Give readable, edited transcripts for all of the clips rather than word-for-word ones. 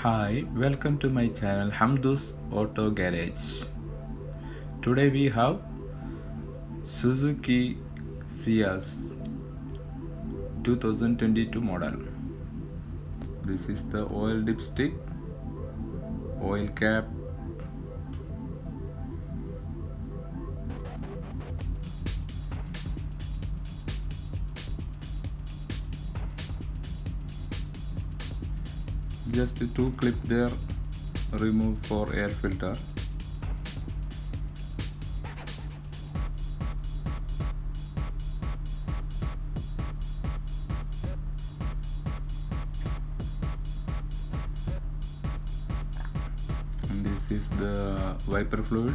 Hi, welcome to my channel Hamdu's Auto Garage. Today we have Suzuki ciaz 2022 model. This is the oil dipstick, oil cap, just two clip there, remove for air filter. And this is the wiper fluid,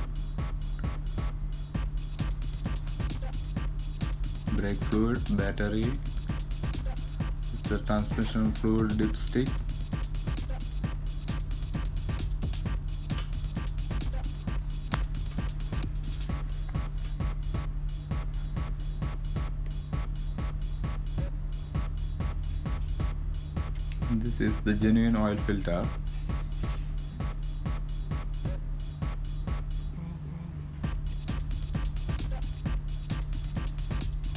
brake fluid, battery, this is the transmission fluid dipstick, this is the genuine oil filter.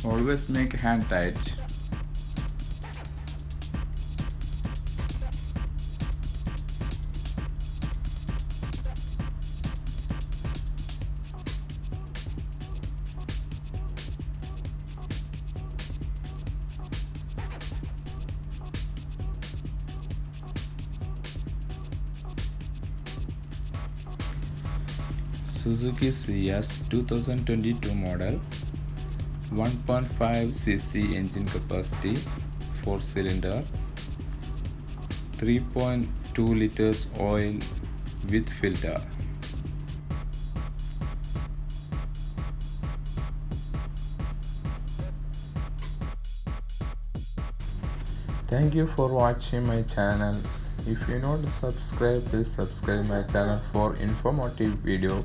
Always make hand tight. Suzuki ciaz 2022 model, 1.5 cc engine capacity, 4 cylinder, 3.2 liters oil with filter. Thank you for watching my channel. If you not subscribe, please subscribe my channel for informative video.